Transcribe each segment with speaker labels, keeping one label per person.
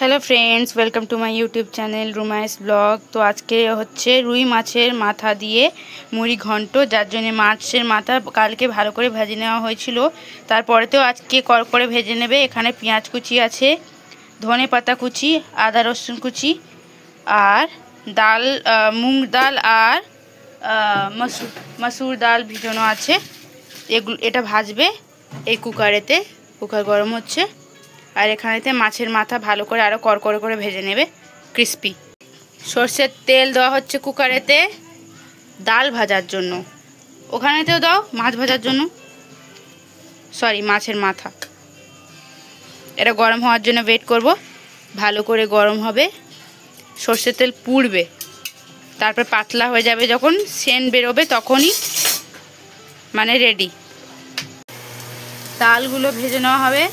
Speaker 1: Hello friends, welcome to my YouTube channel रूमाइस blog. तो आज के হচ্ছে রুই মাছের মাথা দিয়ে মুড়ি ঘন্ট, যার জন্য মাছের মাথা কালকে ভালো করে ভেজে নেওয়া হয়েছিল। তারপরেতেও আজকে করে ভেজে নেবে। এখানে পেঁয়াজ কুচি আছে, ধনে পাতা কুচি, আদা রসুন কুচি আর ডাল, মুগ ডাল আর মসুর ডাল ভিজানো আছে। এগুলো এটা ভাজবে এই কুকারেতে। কুকার গরম হচ্ছে আর এখানেতে মাছের মাথা ভালো করে আরও করকরে করে ভেজে নেবে, ক্রিস্পি। সর্ষের তেল দেওয়া হচ্ছে কুকারেতে ডাল ভাজার জন্য। ওখানেতেও দাও মাছ ভাজার জন্য, সরি মাছের মাথা। এটা গরম হওয়ার জন্য ওয়েট করব। ভালো করে গরম হবে, সর্ষের তেল পুড়বে, তারপর পাতলা হয়ে যাবে। যখন সেন্ট বেরোবে তখনই মানে রেডি। ডালগুলো ভেজে নেওয়া হবে।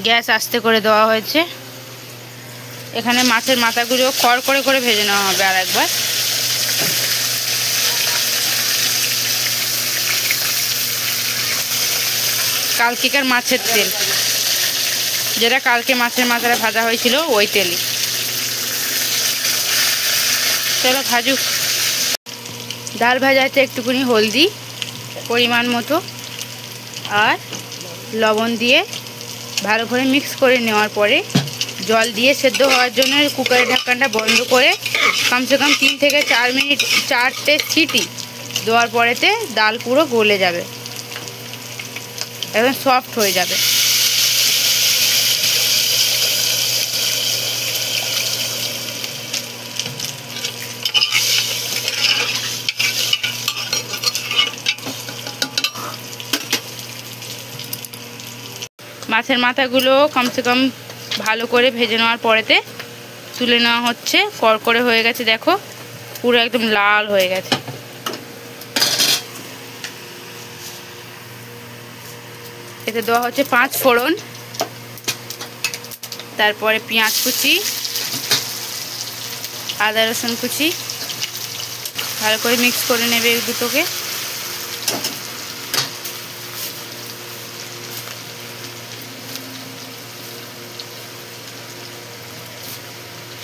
Speaker 1: গ্যাস আস্তে করে দেওয়া হয়েছে। এখানে মাছের মাথাগুলো করকরে করে ভেজে নেওয়া হবে আর একবার। কালকেকার মাছের তেল, যেটা কালকে মাছের মাথাটা ভাজা হয়েছিল ওই তেলই। চলো ভাজুক। ডাল ভাজাতে একটুখানি হলদি পরিমাণ মতো আর লবণ দিয়ে ভালো করে মিক্স করে নেওয়ার পরে জল দিয়ে সেদ্ধ হওয়ার জন্য কুকারের ঢাকনাটা বন্ধ করে কমসে কম 3 থেকে 4 মিনিট 4টে সিটি দেওয়ার পরেতে ডাল পুরো গলে যাবে, একদম সফট হয়ে যাবে। মাছের মাথাগুলো কমসে কম ভালো করে ভেজে নেওয়ার পরেতে তুলে নেওয়া হচ্ছে। করকরে হয়ে গেছে, দেখো পুরো একদম লাল হয়ে গেছে। এতে দেওয়া হচ্ছে 5 ফোড়ন, তারপরে পেঁয়াজ কুচি, আদা রসুন কুচি। ভালো করে মিক্স করে নেবে এই দুটোকে।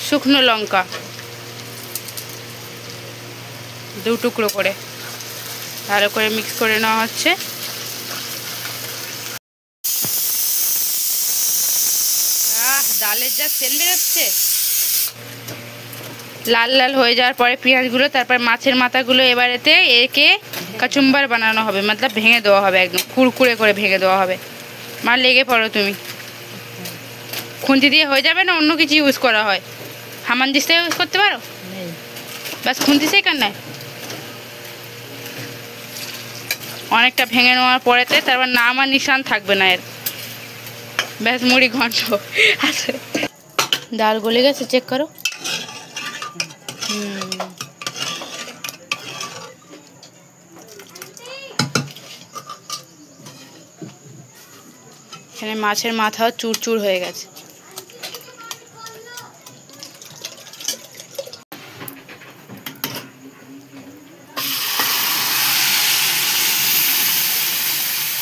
Speaker 1: শুকনো লঙ্কা 2 টুকরো করে ভালো করে মিক্স করে নেওয়া হচ্ছে। ডালের যা সেন্ট বেরোচ্ছে। লাল লাল হয়ে যাওয়ার পরে পেঁয়াজগুলো, তারপর মাছের মাথাগুলো এবারেতে একে কাচুম্বার বানানো হবে, মতলব ভেঙে দেওয়া হবে, একদম কুড়কুড়ে করে ভেঙে দেওয়া হবে। মা লেগে পড়ো তুমি। খুন্তি দিয়ে হয়ে যাবে না অন্য কিছু ইউজ করা হয়? হামানদিস্তা ইউজ করতে পারো, ব্যাস খুন্তিসেই কান্নায়। অনেকটা ভেঙে নেওয়ার পরেতে তারপর নাম আর নিশান থাকবে না এর, ব্যাস মুড়ি ঘন্ট। ডাল গলে গেছে, চেক করো। এখানে মাছের মাথাও চুরচুর হয়ে গেছে।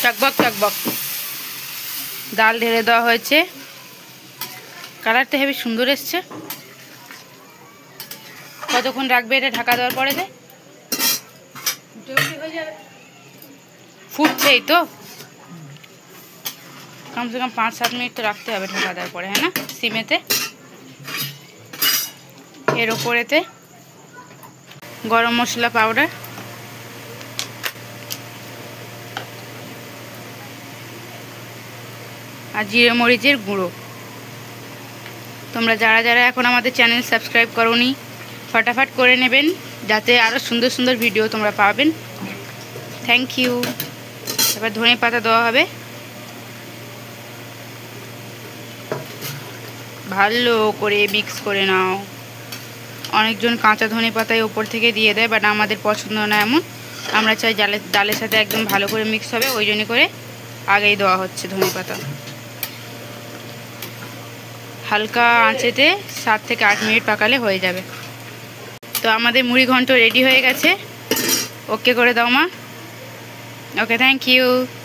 Speaker 1: টকবক টকবক ডাল ঢেলে দেওয়া হয়েছে। কালারটা হেবি সুন্দর এসছে। কতক্ষণ রাখবে এটা ঢাকা দেওয়ার পরে? ফুটছেই তো, কমসে কম 5-7 মিনিট তো রাখতে হবে ঢাকা দেওয়ার পরে, হ্যাঁ না, সিমেতে। এর ওপরেতে গরম মশলা পাউডার, আর জিরে মরিচের গুঁড়ো। তোমরা যারা যারা এখন আমাদের চ্যানেল সাবস্ক্রাইব করোনি ফটাফট করে নেবেন, যাতে আরও সুন্দর সুন্দর ভিডিও তোমরা পাবেন। Thank you. এবার ধনে পাতা দেওয়া হবে। ভালো করে মিক্স করে নাও। অনেকজন কাঁচা ধনে পাতায় ওপর থেকে দিয়ে দেয়, বাট আমাদের পছন্দ না এমন। আমরা চাই ডালের সাথে একদম ভালো করে মিক্স হবে, ওই জন্য করে আগেই দেওয়া হচ্ছে ধনে পাতা। হালকা আঁচেতে 7 থেকে 8 মিনিট পাকালে হয়ে যাবে। তো আমাদের মুড়ি ঘন্ট রেডি হয়ে গেছে। ওকে করে দাও মা। ওকে, থ্যাংক ইউ।